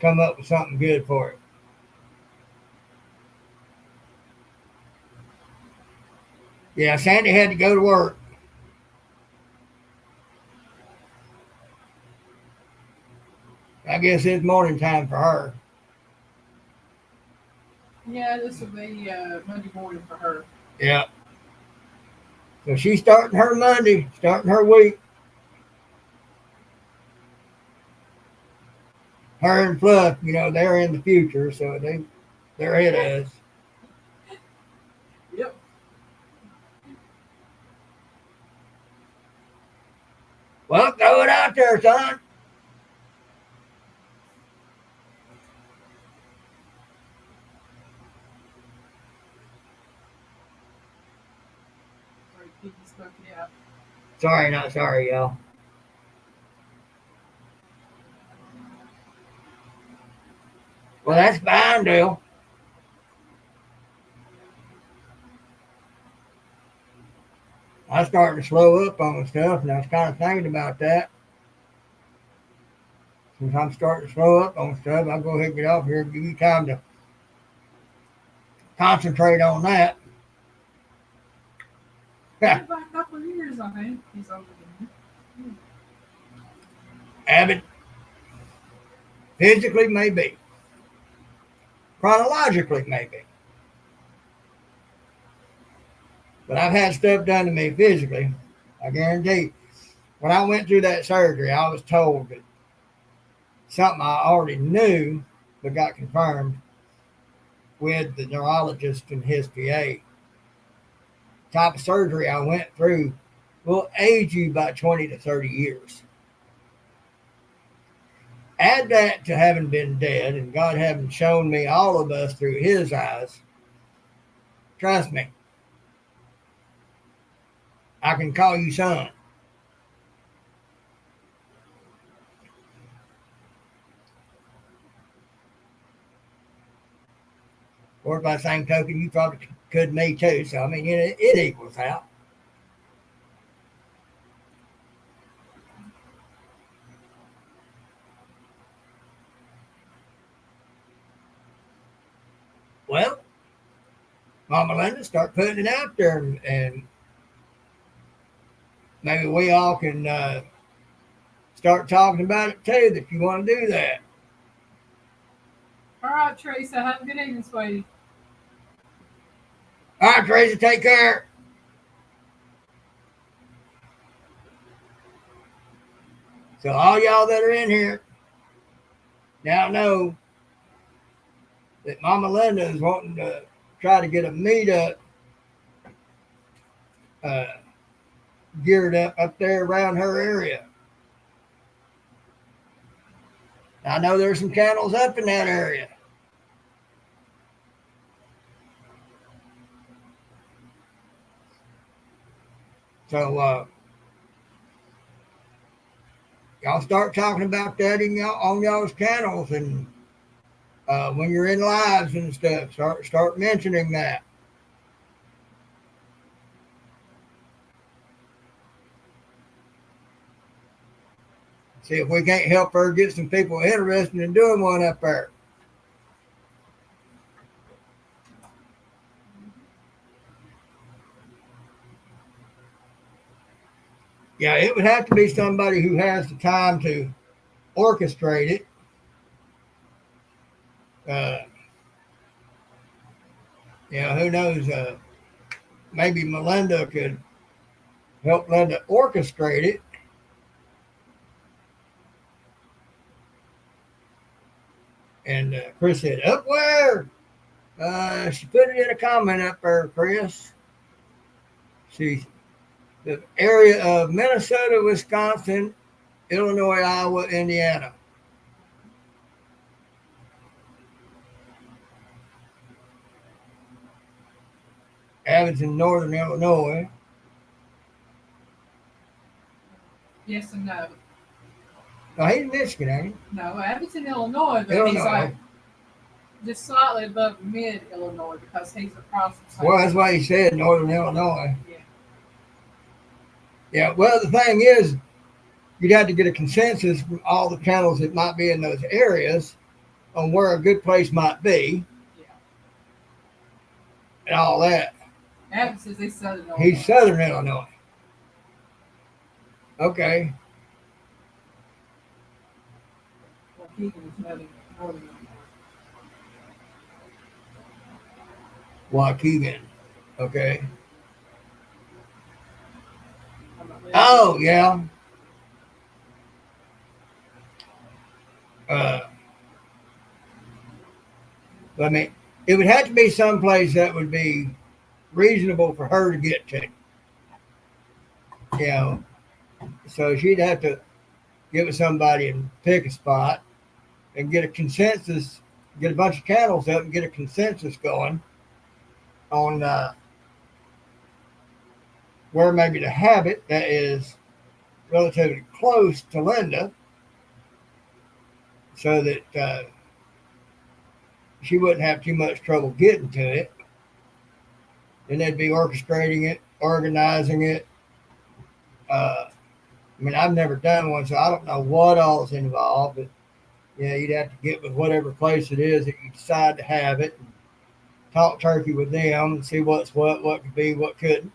come up with something good for it. Yeah, Sandy had to go to work. I guess it's morning time for her. yeah, this will be Monday morning for her. Yeah. So she's starting her Monday, starting her week. Her and Fluff, they're in the future, so they're ahead of us. Yep. Well, throw it out there, son. Sorry, Piggy spoke it out. Sorry, not sorry, y'all. Well, that's fine, Dale. I'm starting to slow up on stuff, and I was kind of thinking about that. Since I'm starting to slow up on stuff, I'll go ahead and get off here and give you time to concentrate on that. About a couple of years, I think. He's older than me. Abbott, physically, maybe. Chronologically, maybe. But I've had stuff done to me physically. I guarantee. When I went through that surgery, I was told that something I already knew but got confirmed with the neurologist and his PA. Type of surgery I went through will age you by 20 to 30 years. Add that to having been dead and God having shown me all of us through his eyes. Trust me, I can call you son. Or by the same token, you probably could me too. So, I mean, it equals out. Well, Mama Linda, start putting it out there and maybe we all can start talking about it too if you want to do that. All right, Teresa. Have a good evening, sweetie. All right, Teresa, take care. So all y'all that are in here now know that Mama Linda is wanting to try to get a meetup uh, geared up there around her area. I know there's some kennels up in that area. So y'all start talking about that on y'all's channels, and when you're in lives and stuff, start mentioning that. See if we can't help her get some people interested in doing one up there. Yeah, it would have to be somebody who has the time to orchestrate it. Uh, who knows? Maybe Melinda could help Linda orchestrate it. And Chris said, up where? She put it in a comment up there, Chris. She's the area of Minnesota, Wisconsin, Illinois, Iowa, Indiana. Abbott's in northern Illinois. Yes and no. No, he's in Michigan, ain't he? No, Abbott's in Illinois, but Illinois. he's like just slightly above mid Illinois because he's across the same. Well, that's why he said northern Illinois. Yeah. Yeah, well, the thing is, you'd have to get a consensus from all the channels that might be in those areas on where a good place might be. Yeah. And all that. Abbott says he's southern Illinois. He's southern Illinois. Okay. Well, Keegan is northern Illinois. Waukegan. Okay. Oh, yeah. I mean, it would have to be someplace that would be reasonable for her to get to. You know, so she'd have to get with somebody and pick a spot and get a consensus, get a bunch of channels up and get a consensus going on where maybe to have it that is relatively close to Linda so that she wouldn't have too much trouble getting to it. Then they'd be orchestrating it, organizing it. I mean, I've never done one, so I don't know what all is involved, but you'd have to get with whatever place it is that you decide to have it, and talk turkey with them and see what's what could be, what couldn't.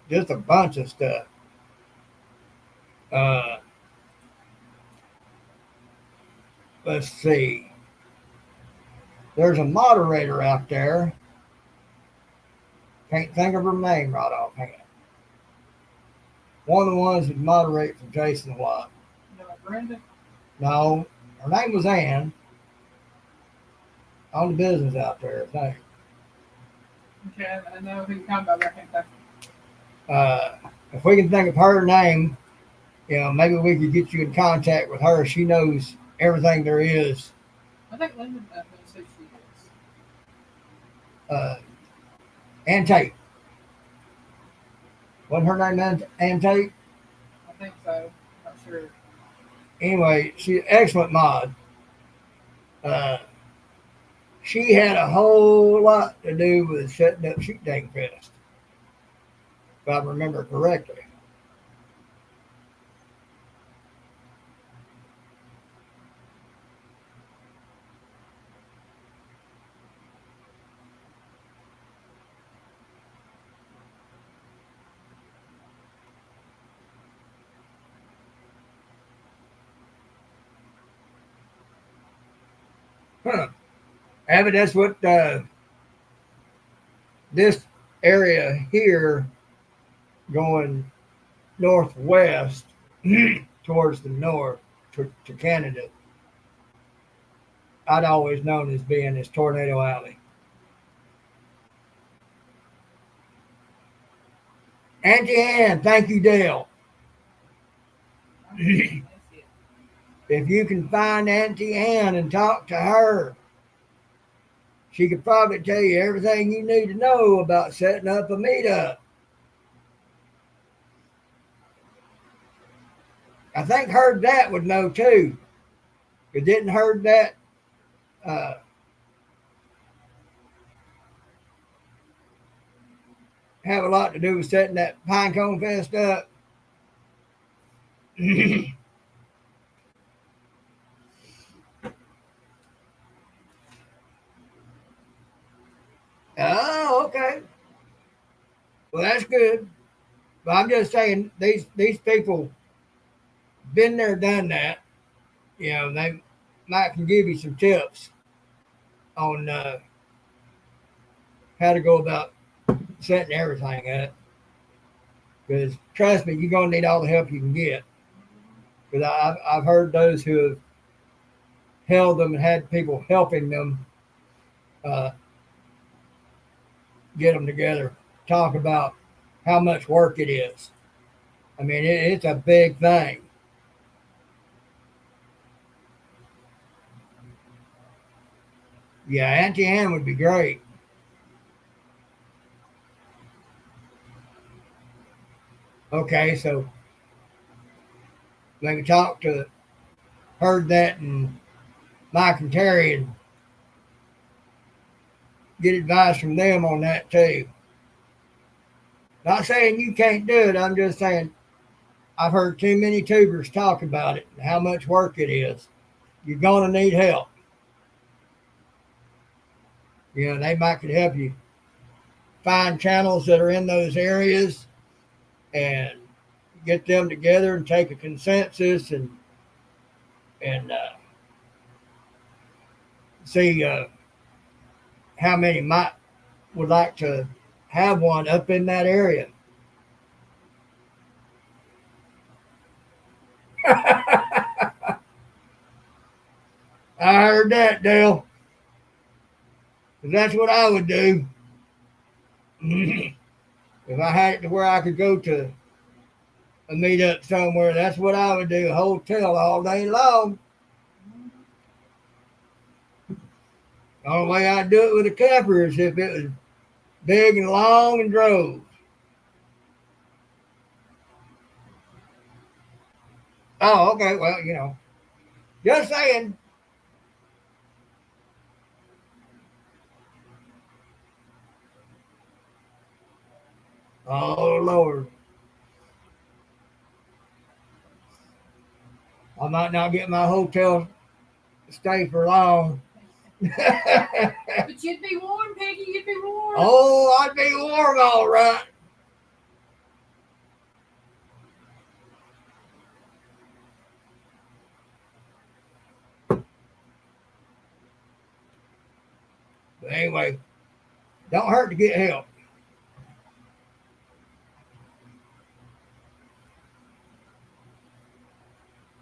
Just a bunch of stuff. Let's see. There's a moderator out there. Can't think of her name right offhand. One of the ones that moderate for Jason Watt. Brenda? No, her name was Ann. On the business out there, I think. Okay, I know who you're talking about, but I can't think of it. If we can think of her name, maybe we could get you in contact with her. She knows everything there is. I think Linda knows who she is. Ann Tate. Wasn't her name Ann Tate? I think so. Not sure. Anyway, she's an excellent mod. She had a whole lot to do with setting up Shoot Dang Fest, if I remember correctly. Abbott, that's what this area here going northwest towards the north to Canada. I'd always known as being this Tornado Alley. Auntie Ann, thank you, Dale. If That's it. you can find Auntie Ann and talk to her, she could probably tell you everything you need to know about setting up a meetup. I think Heard That would know too. It didn't Heard That uh, have a lot to do with setting that Pinecone Fest up. Oh, okay. Well, that's good. But I'm just saying these people been there, done that. You know, they might can give you some tips on how to go about setting everything up. Because trust me, you're gonna need all the help you can get. Because I've heard those who have held them and had people helping them uh, get them together, talk about how much work it is. I mean, it's a big thing. Yeah, Auntie Ann would be great. Okay, so maybe talk to Heard That and Mike and Terry and get advice from them on that too. Not saying you can't do it. I'm just saying I've heard too many tubers talk about it and how much work it is. You're gonna need help. You know, they might could help you find channels that are in those areas and get them together and take a consensus and see how many might would like to have one up in that area. I heard that, Dale. 'Cause that's what I would do if I had it to where I could go to a meetup somewhere. That's what I would do. A hotel all day long. The only way I'd do it with a camper is if it was big and long and drove. Oh, okay. Well, just saying. Oh Lord, I might not get my hotel stay for long. But you'd be warm, Peggy. You'd be warm. Oh, I'd be warm all right. But anyway, don't hurt to get help.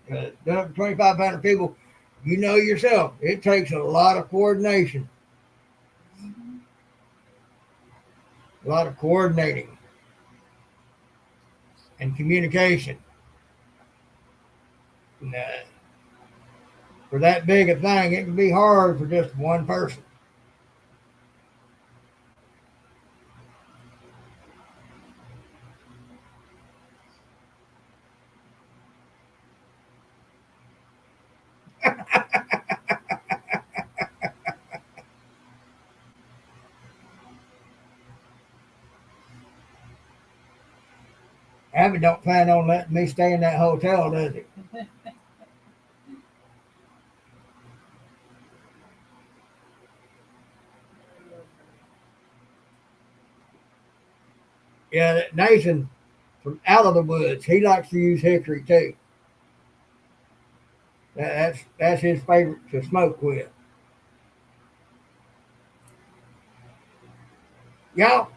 'Done up to 2,500 people, you know yourself, it takes a lot of coordination, a lot of coordinating and communication. And, for that big a thing, it can be hard for just one person. Abby don't plan on letting me stay in that hotel, does he? Yeah, Nathan from out of the woods, he likes to use hickory too. That's his favorite to smoke with. Y'all,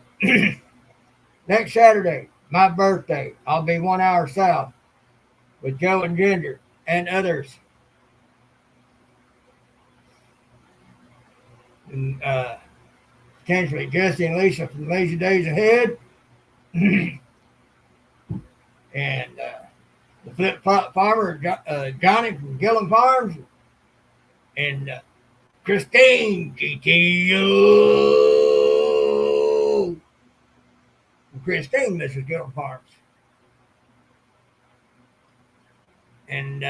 next Saturday, my birthday. I'll be 1 hour south with Joe and Ginger and others. And potentially Jesse and Lisa from Lazy Days Ahead. And the Flip Flop Farmer, Johnny from Gillum Farms. And Christine GTO. Christine, Mrs. Gillum Farms. And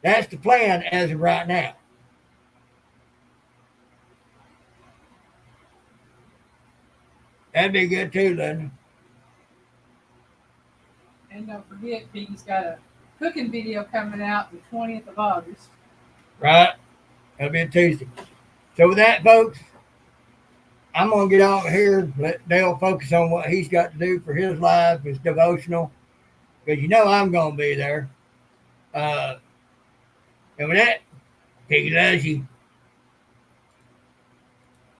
that's the plan as of right now. That'd be good too, Linda. And don't forget, Piggy's got a cooking video coming out the 20th of August. Right? That'll be a Tuesday. So with that, folks, I'm going to get off here and let Dale focus on what he's got to do for his life, his devotional, because you know I'm going to be there. And with that, Piggy loves you.